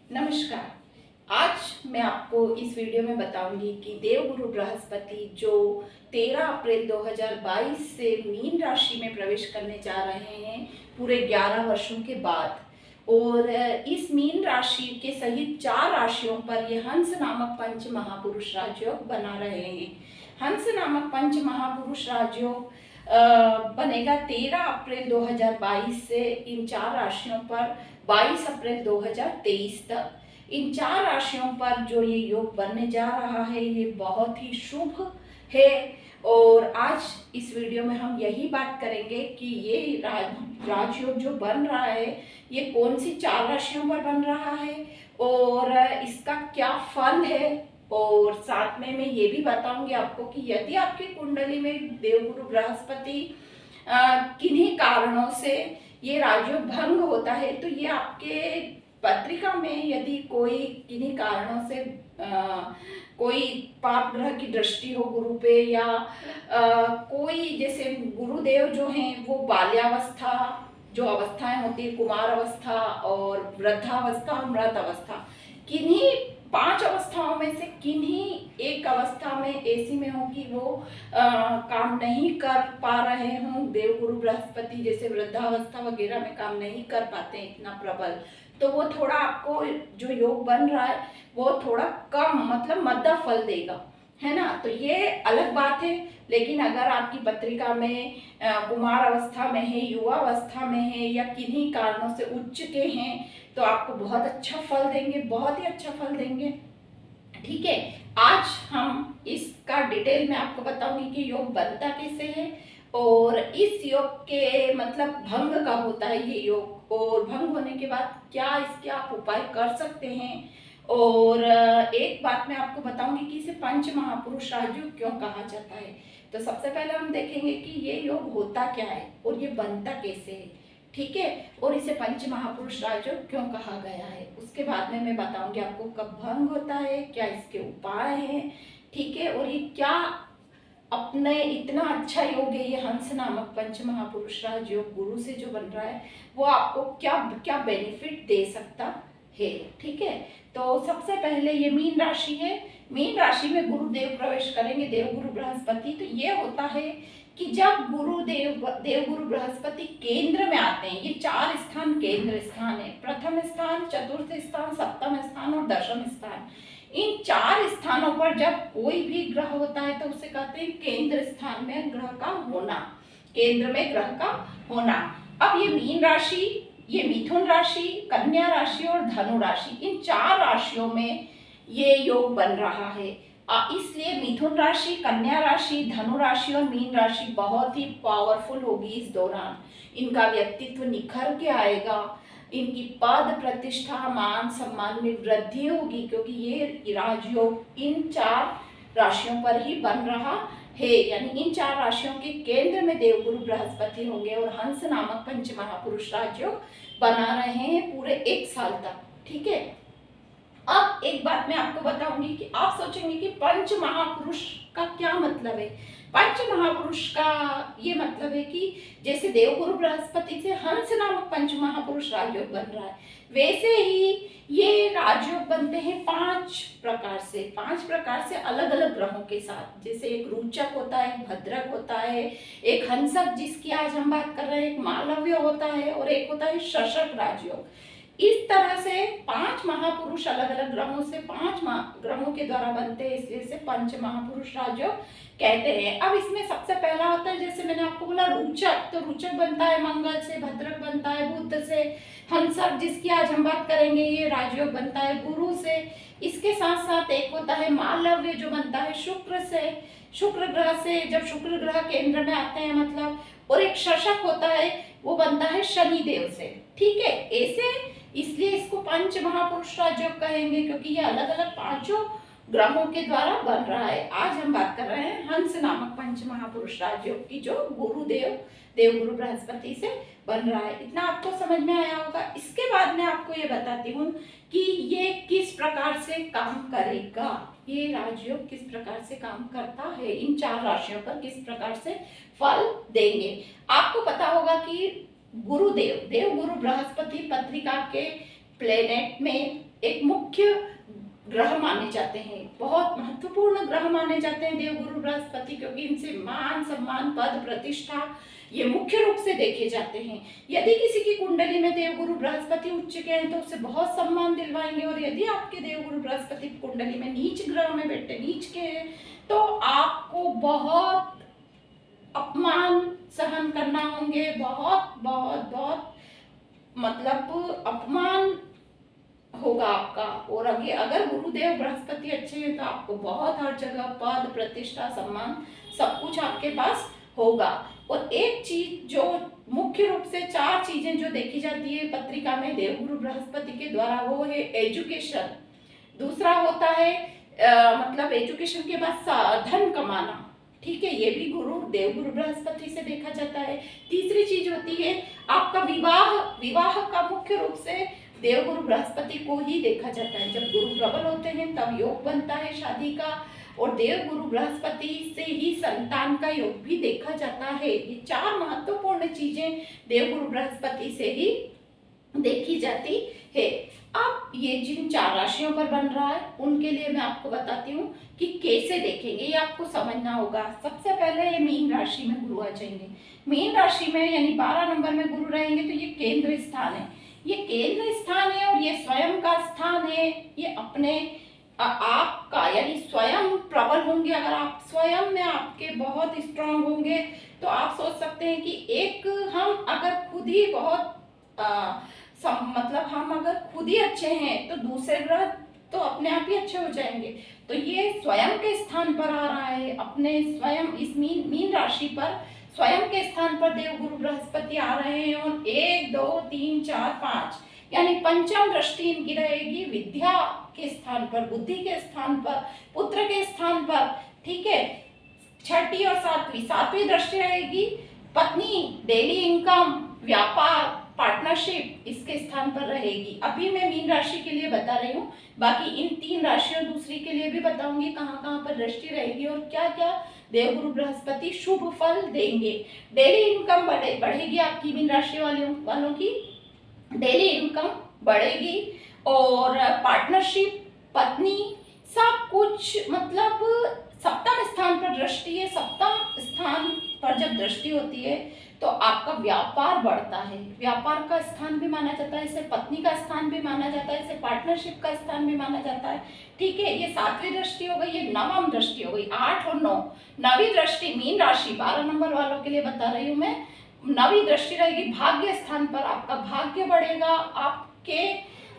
नमस्कार। आज मैं आपको इस वीडियो में बताऊंगी कि देवगुरु बृहस्पति जो 13 अप्रैल 2022 से मीन राशि में प्रवेश करने जा रहे हैं पूरे 11 वर्षों के बाद। और इस मीन राशि के सहित 4 राशियों पर यह हंस नामक पंच महापुरुष राजयोग बना रहे हैं। हंस नामक पंच महापुरुष राजयोग बनेगा 13 अप्रैल 2022 से इन 4 राशियों पर 22 अप्रैल 2023 तक। इन 4 राशियों पर जो ये योग बनने जा रहा है ये बहुत ही शुभ है। और आज इस वीडियो में हम यही बात करेंगे कि ये राजयोग जो बन रहा है ये कौन सी 4 राशियों पर बन रहा है और इसका क्या फल है। और साथ में मैं ये भी बताऊंगी आपको कि यदि आपकी कुंडली में देवगुरु बृहस्पति किन्हीं कारणों से ये राजयोग भंग होता है तो ये आपके पत्रिका में यदि कोई किन्हीं कारणों से कोई पाप ग्रह की दृष्टि हो गुरु पे या कोई जैसे गुरुदेव जो हैं वो बाल्यावस्था जो अवस्थाएं होती है कुमार अवस्था और वृद्धावस्था और मृत अवस्था किन्हीं 5 अवस्थाओं में से किन्हीं एक अवस्था में ऐसी में हो कि वो काम नहीं कर पा रहे हों। देवगुरु बृहस्पति जैसे वृद्धावस्था वगैरह में काम नहीं कर पाते इतना प्रबल, तो वो थोड़ा आपको जो योग बन रहा है वो थोड़ा कम मतलब मद्दा फल देगा, है ना। तो ये अलग बात है। लेकिन अगर आपकी पत्रिका में कुमार अवस्था में है, युवा अवस्था में है या किन्हीं कारणों से उच्च के हैं तो आपको बहुत अच्छा फल देंगे, बहुत ही अच्छा फल देंगे। ठीक है, आज हम इसका डिटेल में आपको बताऊंगी कि योग बनता कैसे है और इस योग के मतलब भंग कब होता है ये योग, और भंग होने के बाद क्या इसके आप उपाय कर सकते हैं। और एक बात मैं आपको बताऊंगी कि इसे पंच महापुरुष राजयोग क्यों कहा जाता है। तो सबसे पहले हम देखेंगे कि ये योग होता क्या है और ये बनता कैसे है, ठीक है, और इसे पंच महापुरुष राजयोग क्यों कहा गया है। उसके बाद में मैं बताऊंगी आपको कब भंग होता है, क्या इसके उपाय हैं, ठीक है, और ये क्या अपने इतना अच्छा योग है ये हंस नामक पंच महापुरुष राजयोग गुरु से जो बन रहा है वो आपको क्या क्या बेनिफिट दे सकता है। ठीक है, तो सबसे पहले ये मीन राशि है। मीन राशि में गुरुदेव प्रवेश करेंगे, देवगुरु बृहस्पति। तो ये होता है कि जब देवगुरु बृहस्पति केंद्र में आते हैं, ये 4 स्थान केंद्र स्थान है, प्रथम स्थान, चतुर्थ स्थान, सप्तम स्थान और दशम स्थान। इन 4 स्थानों पर जब कोई भी ग्रह होता है तो उसे कहते हैं केंद्र स्थान में ग्रह का होना, केंद्र में ग्रह का होना। अब ये मीन राशि, ये मिथुन राशि, कन्या राशि और धनु राशि, इन 4 राशियों में ये योग बन रहा है। इसलिए मिथुन राशि, कन्या राशि, धनु राशि और मीन राशि बहुत ही पावरफुल होगी इस दौरान। इनका व्यक्तित्व निखर के आएगा, इनकी पद प्रतिष्ठा मान सम्मान में वृद्धि होगी क्योंकि ये राजयोग इन 4 राशियों पर ही बन रहा है। यानी इन 4 राशियों के केंद्र में देवगुरु बृहस्पति होंगे और हंस नामक पंच महापुरुष राजयोग बना रहे हैं पूरे 1 साल तक। ठीक है, अब एक बात मैं आपको बताऊंगी कि आप सोचेंगे कि पंच महापुरुष का क्या मतलब है। पंच महापुरुष का ये मतलब है कि जैसे देवगुरु बृहस्पति से हंस नामक पंच महापुरुष राजयोग बन रहा है वैसे ही ये राजयोग बनते हैं 5 प्रकार से, 5 प्रकार से अलग अलग ग्रहों के साथ। जैसे एक रोचक होता है, एक भद्रक होता है, एक हंसक जिसकी आज हम बात कर रहे हैं, एक मालव्य होता है और एक होता है शशक राजयोग। इस तरह से 5 महापुरुष अलग अलग ग्रहों से 5 ग्रहों के द्वारा बनते हैं, इसलिए इसे पंच महापुरुष राजयोग कहते हैं। अब इसमें सबसे पहला होता है जैसे मैंने आपको बोला रोचक, तो रोचक बनता है मंगल से, भद्रक बनता है बुध से, हंसक जिसकी आज हम बात करेंगे ये राजयोग बनता है गुरु से। इसके साथ साथ एक होता है मालव्य जो बनता है शुक्र से, शुक्र ग्रह से, जब शुक्र ग्रह केंद्र में आते हैं मतलब, और एक शशक होता है वो बनता है शनि देव से। ठीक है, ऐसे इसलिए इसको पंच महापुरुष राजयोग कहेंगे क्योंकि ये अलग अलग 5 ग्रहों के द्वारा बन रहा है। आज हम बात कर रहे हैं हंस नामक पंच महापुरुष राजयोग की जो गुरुदेव देवगुरु बृहस्पति से बन रहा है। इतना आपको समझ में आया होगा। इसके बाद मैं आपको ये बताती हूँ कि ये किस प्रकार से काम करेगा, ये राजयोग किस प्रकार से काम करता है, इन 4 राशियों पर किस प्रकार से फल देंगे। आपको पता होगा कि गुरुदेव देवगुरु बृहस्पति पत्रिका के प्लेनेट में एक मुख्य ग्रह माने जाते हैं, बहुत महत्वपूर्ण ग्रह माने जाते हैं देवगुरु बृहस्पति, क्योंकि इनसे मान सम्मान पद प्रतिष्ठा ये मुख्य रूप से देखे जाते हैं। यदि किसी की कुंडली में देवगुरु बृहस्पति उच्च के हैं तो उसे बहुत सम्मान दिलवाएंगे, और यदि आपके देवगुरु बृहस्पति कुंडली में नीच ग्रह में बैठे नीच के हैं तो आपको बहुत अपमान सहन करना होंगे, बहुत बहुत बहुत मतलब अपमान होगा आपका। और अगर गुरुदेव बृहस्पति अच्छे हैं तो आपको बहुत हर जगह पद प्रतिष्ठा सम्मान सब कुछ आपके पास होगा। और एक चीज जो मुख्य रूप से 4 चीजें जो देखी जाती है पत्रिका में देवगुरु बृहस्पति के द्वारा, वो है एजुकेशन, दूसरा होता है मतलब एजुकेशन के बाद धन कमाना, ठीक है, ये भी देवगुरु बृहस्पति से देखा जाता है। तीसरी चीज होती है आपका विवाह का मुख्य रूप से देवगुरु बृहस्पति को ही देखा जाता है। जब गुरु प्रबल होते हैं तब योग बनता है शादी का, और देवगुरु बृहस्पति से ही संतान का योग भी देखा जाता है। ये 4 महत्वपूर्ण चीजें देवगुरु बृहस्पति से ही देखी जाती है। अब ये जिन 4 राशियों पर बन रहा है उनके लिए मैं आपको बताती हूँ कि कैसे देखेंगे, ये आपको समझना होगा। सबसे पहले ये मीन राशि में गुरु आ जाएंगे। मीन राशि में यानी 12 नंबर में गुरु रहेंगे तो ये केंद्र स्थान है, ये केंद्र स्थान है और ये स्वयं का स्थान है। ये अपने आपका यानी स्वयं प्रबल होंगे। अगर आप स्वयं में आपके बहुत स्ट्रांग होंगे तो आप सोच सकते हैं कि एक हम अगर खुद ही बहुत मतलब हम अगर खुद ही अच्छे हैं तो दूसरे ग्रह तो अपने आप ही अच्छे हो जाएंगे। तो ये स्वयं के स्थान पर आ रहा है, अपने स्वयं इस मीन राशि पर स्वयं के स्थान पर देवगुरु बृहस्पति आ रहे हैं। और 1 2 3 4 5 यानी पंचम दृष्टि इनकी रहेगी विद्या के स्थान पर, बुद्धि के स्थान पर, पुत्र के स्थान पर, ठीक है। 6ठी और 7वीं दृष्टि रहेगी पत्नी, डेली इनकम, व्यापार, पार्टनरशिप इसके स्थान पर रहेगी। अभी मैं मीन राशि के लिए बता रही हूँ, बाकी इन 3 राशियों दूसरी के लिए भी बताऊंगी कहाँ कहाँ पर दृष्टि रहेगी और क्या क्या देवगुरु बृहस्पति शुभ फल देंगे। डेली इनकम बढ़ेगी आपकी मीन राशि वालों की डेली इनकम बढ़ेगी, और पार्टनरशिप, पत्नी, सब कुछ मतलब सप्तम स्थान पर दृष्टि है। सप्तम स्थान पर जब दृष्टि होती है तो आपका व्यापार बढ़ता है। व्यापार का स्थान भी माना जाता है इसे, पत्नी का स्थान भी माना जाता है इसे, पार्टनरशिप का स्थान भी माना जाता है, ठीक है। ये 7वीं दृष्टि हो गई, ये 9वीं दृष्टि हो गई। 8 और 9 9वीं दृष्टि मीन राशि 12 नंबर वालों के लिए बता रही हूँ मैं। 9वीं दृष्टि रहेगी भाग्य स्थान पर, आपका भाग्य बढ़ेगा। आपके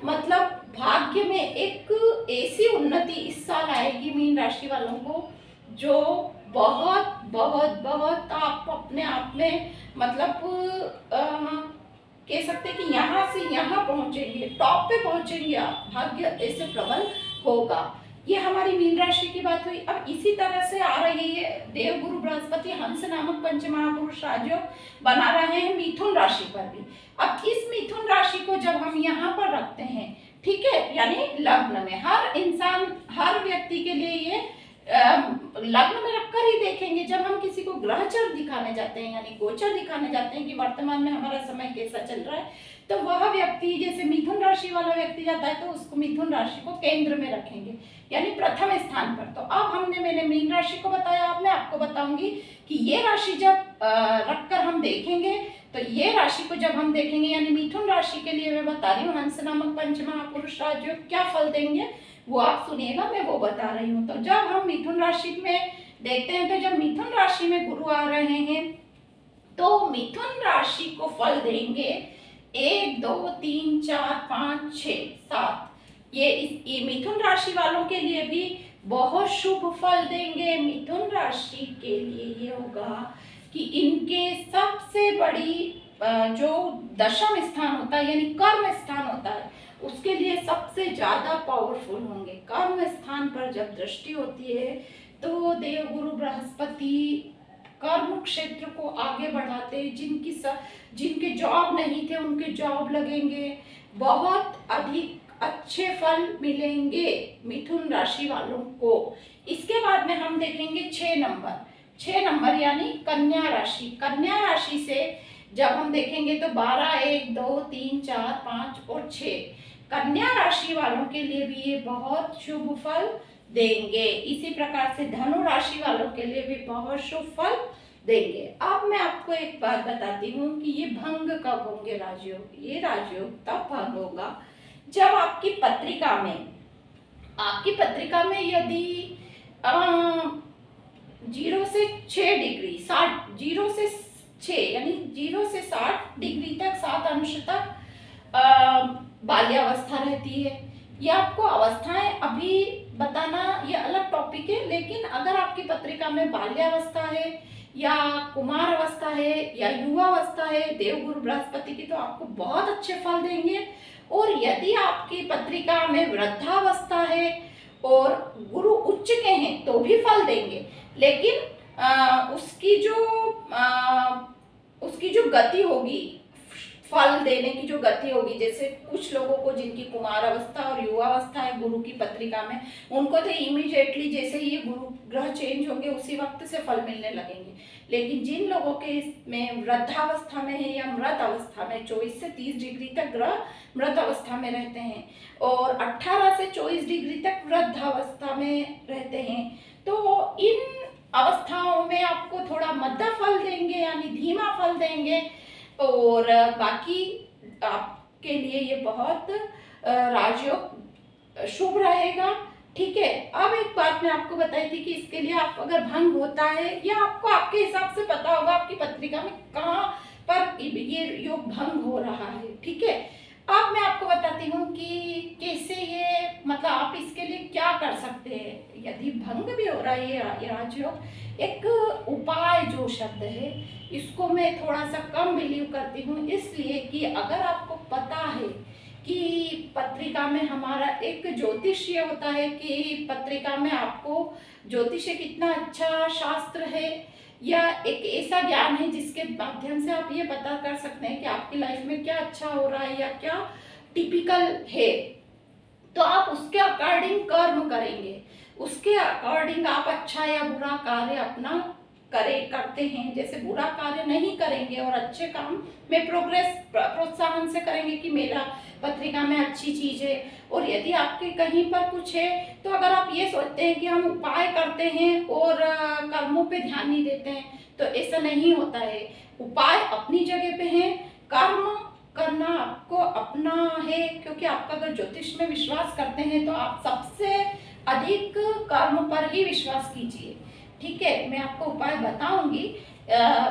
मतलब भाग्य में एक ऐसी उन्नति इस साल आएगी मीन राशि वालों को जो बहुत बहुत बहुत आप अपने आप में मतलब कह सकते हैं कि यहाँ से यहाँ पहुंचेंगे, टॉप पे पहुंचेंगे आप, भाग्य ऐसे प्रबल होगा। ये हमारी मीन राशि की बात हुई। अब इसी तरह से आ रही है देवगुरु बृहस्पति हंस नामक पंचमहापुरुष राजयोग बना रहे हैं मिथुन राशि पर भी। अब इस मिथुन राशि को जब हम यहाँ पर रखते हैं, ठीक है, यानी लग्न में, हर इंसान हर व्यक्ति के लिए ये लग्न में रखकर ही देखेंगे। जब हम किसी को ग्रहचर दिखाने जाते हैं यानी गोचर दिखाने जाते हैं कि वर्तमान में हमारा समय कैसा चल रहा है, तो वह व्यक्ति जैसे मिथुन राशि वाला व्यक्ति जाता है तो उसको मिथुन राशि को केंद्र में रखेंगे यानी प्रथम स्थान पर। तो अब मैंने मीन राशि को बताया, अब मैं आपको बताऊंगी कि ये राशि जब रखकर हम देखेंगे तो ये राशि को जब हम देखेंगे यानी मिथुन राशि के लिए मैं बता रही हूँ हंस नामक पंचमहापुरुष राजयोग क्या फल देंगे वो आप सुनिएगा, मैं वो बता रही हूँ। तो जब हम मिथुन राशि में देखते हैं तो जब मिथुन राशि में गुरु आ रहे हैं तो मिथुन राशि को फल देंगे 1 2 3 4 5 6 7। ये मिथुन राशि वालों के लिए भी बहुत शुभ फल देंगे। मिथुन राशि के लिए ये होगा कि इनके सबसे बड़ी जो दशम स्थान होता है यानी कर्म स्थान होता है उसके लिए सबसे ज्यादा पावरफुल होंगे। कर्म स्थान पर जब दृष्टि होती है तो देवगुरु बृहस्पति कर्म क्षेत्र को आगे बढ़ाते हैं। जिनके जॉब नहीं थे उनके जॉब लगेंगे, बहुत अधिक अच्छे फल मिलेंगे मिथुन राशि वालों को। इसके बाद में हम देखेंगे 6 नंबर यानी कन्या राशि। कन्या राशि से जब हम देखेंगे तो 12 1 2 3 4 5 और 6 कन्या राशि वालों के लिए भी ये बहुत शुभ फल देंगे। इसी प्रकार से धनु राशि वालों के लिए भी बहुत शुभ फल देंगे। अब मैं आपको एक बात बताती हूँ कि ये भंग कब होंगे राजयोग। ये राजयोग तब भंग होगा जब आपकी पत्रिका में यदि 0 से 6 डिग्री 0 से 6 यानी 0 से 60 डिग्री तक 7 अंश तक बाल्यावस्था रहती है। ये आपको अवस्थाएं अभी बताना ये अलग टॉपिक है, लेकिन अगर आपकी पत्रिका में बाल्यावस्था है या कुमार अवस्था है या युवा अवस्था है देवगुरु बृहस्पति की, तो आपको बहुत अच्छे फल देंगे। और यदि आपकी पत्रिका में वृद्धावस्था है और गुरु उच्च के हैं तो भी फल देंगे, लेकिन उसकी जो गति होगी, फल देने की जो गति होगी, जैसे कुछ लोगों को जिनकी कुमार अवस्था और युवा अवस्था है गुरु की पत्रिका में, उनको तो इमीडिएटली जैसे ही ये गुरु ग्रह चेंज होंगे उसी वक्त से फल मिलने लगेंगे। लेकिन जिन लोगों के इसमें वृद्धावस्था में है या मृत अवस्था में 24 से 30 डिग्री तक ग्रह मृत अवस्था में रहते हैं और 18 से 24 डिग्री तक वृद्धावस्था में रहते हैं, तो इन अवस्थाओं में आपको थोड़ा मध्य फल देंगे यानी धीमा फल देंगे। और बाकी आपके लिए ये बहुत राजयोग शुभ रहेगा। ठीक है, अब एक बात मैं आपको बताई थी कि इसके लिए आप अगर भंग होता है या आपको आपके हिसाब से पता होगा आपकी पत्रिका में कहाँ पर ये योग भंग हो रहा है। ठीक है, अब मैं आपको बताती हूँ कि कैसे ये मतलब आप इसके लिए क्या कर सकते हैं यदि भंग भी हो रहा है ये राजयोग। एक उपाय जो शब्द है इसको मैं थोड़ा सा कम बिलीव करती हूँ, इसलिए कि अगर आपको पता है कि पत्रिका में हमारा एक ज्योतिषीय होता है कि पत्रिका में आपको ज्योतिष कितना अच्छा शास्त्र है या एक ऐसा ज्ञान है जिसके माध्यम से आप ये पता कर सकते हैं कि आपकी लाइफ में क्या अच्छा हो रहा है या क्या टिपिकल है, तो आप उसके अकॉर्डिंग कर्म करेंगे, उसके अकॉर्डिंग आप अच्छा या बुरा कार्य अपना करते हैं। जैसे बुरा कार्य नहीं करेंगे और अच्छे काम में प्रोत्साहन से करेंगे कि मेरा पत्रिका में अच्छी चीज है। और यदि आपके कहीं पर कुछ है तो अगर आप ये सोचते हैं कि हम उपाय करते हैं और कर्मों पे ध्यान नहीं देते हैं, तो ऐसा नहीं होता है। उपाय अपनी जगह पे है, कर्म करना आपको अपना है, क्योंकि आपका अगर ज्योतिष में विश्वास करते हैं तो आप सबसे अधिक कर्म पर ही विश्वास कीजिए। ठीक है, मैं आपको उपाय बताऊंगी,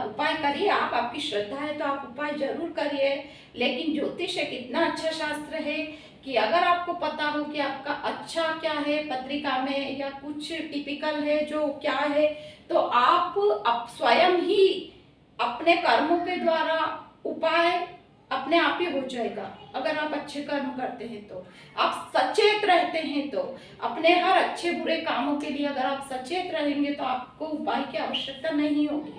उपाय करिए। आपकी श्रद्धा है तो आप उपाय जरूर करिए। लेकिन ज्योतिष एक इतना अच्छा शास्त्र है कि अगर आपको पता हो कि आपका अच्छा क्या है पत्रिका में या कुछ टिपिकल है जो क्या है, तो आप स्वयं ही अपने कर्मों के द्वारा उपाय अपने आप ही हो जाएगा। अगर आप अच्छे कर्म करते हैं तो, आप सचेत रहते हैं तो, अपने हर अच्छे बुरे कामों के लिए अगर आप सचेत रहेंगे तो आपको उपाय की आवश्यकता नहीं होगी।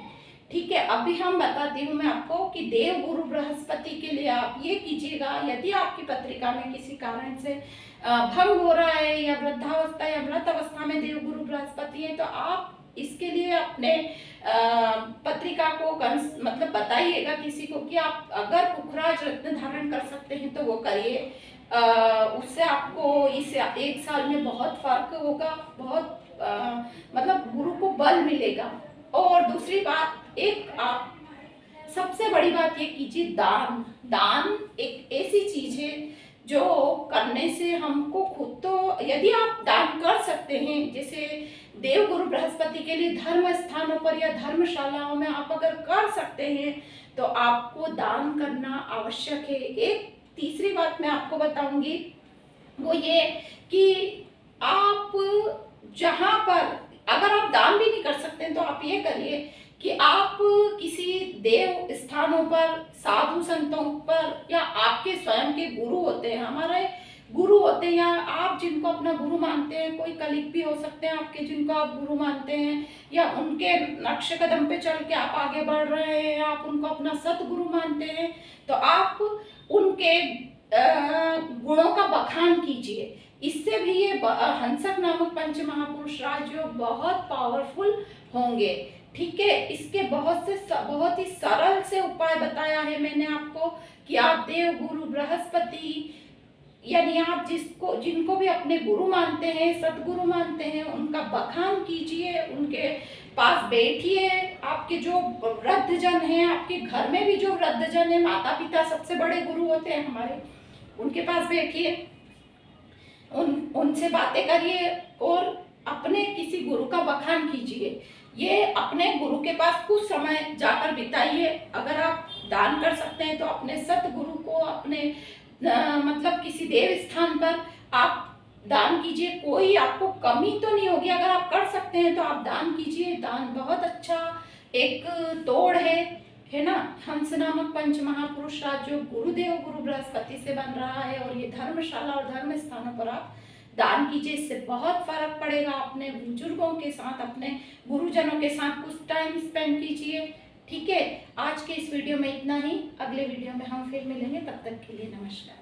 ठीक है, अभी हम बताती हूँ मैं आपको कि देव गुरु बृहस्पति के लिए आप ये कीजिएगा। यदि आपकी पत्रिका में किसी कारण से भंग हो रहा है या वृद्धावस्था या मृत अवस्था में देव गुरु बृहस्पति है, तो आप इसके लिए अपने पत्रिका को मतलब बताइएगा किसी को कि आप अगर पुखराज रत्न धारण कर सकते हैं तो वो करिए। उससे आपको इस 1 साल में बहुत फर्क होगा, बहुत मतलब गुरु को बल मिलेगा। और दूसरी बात, एक आप सबसे बड़ी बात ये कीजिए, दान एक ऐसी चीज है जो करने से हमको खुद तो, यदि आप दान कर सकते हैं, जैसे देव गुरु बृहस्पति के लिए धर्म स्थानों पर या धर्मशालाओं में आप अगर कर सकते हैं तो आपको दान करना आवश्यक है। एक तीसरी बात मैं आपको बताऊंगी वो ये कि आप जहां पर अगर आप दान भी नहीं कर सकते हैं तो आप ये करिए कि आप किसी देव स्थानों पर, साधु संतों पर, या आपके स्वयं के गुरु होते हैं, हमारे गुरु होते हैं, या आप जिनको अपना गुरु मानते हैं, कोई कलीग भी हो सकते हैं आपके जिनको आप गुरु मानते हैं, या उनके नक्शे कदम पे चल के आप आगे बढ़ रहे हैं, आप उनको अपना सतगुरु मानते हैं, तो आप उनके गुणों का बखान कीजिए। इससे भी ये हंसक नामक पंच महापुरुष राजयोग बहुत पावरफुल होंगे। ठीक है, इसके बहुत ही सरल से उपाय बताया है मैंने आपको कि आप देव गुरु बृहस्पति यानी आप जिनको भी अपने गुरु मानते हैं, सदगुरु मानते हैं, उनका बखान कीजिए, उनके पास बैठिए। आपके जो वृद्धजन हैं, आपके घर में भी जो वृद्धजन है, माता पिता सबसे बड़े गुरु होते हैं हमारे, उनके पास बैठिए, उनसे बातें करिए और अपने किसी गुरु का बखान कीजिए। ये अपने गुरु के पास कुछ समय जाकर बिताइए। अगर आप दान कर सकते हैं तो अपने सतगुरु को, अपने मतलब किसी देव स्थान पर आप दान कीजिए। कोई आपको कमी तो नहीं होगी, अगर आप कर सकते हैं तो आप दान कीजिए। दान बहुत अच्छा एक तोड़ है ना। हंस नामक पंच महापुरुष राज जो गुरुदेव गुरु बृहस्पति से बन रहा है, और ये धर्मशाला और धर्म स्थानों पर आप दान कीजिए। इससे बहुत फर्क पड़ेगा। अपने बुजुर्गों के साथ, अपने गुरुजनों के साथ कुछ टाइम स्पेंड कीजिए। ठीक है, आज के इस वीडियो में इतना ही। अगले वीडियो में हम फिर मिलेंगे, तब तक के लिए नमस्कार।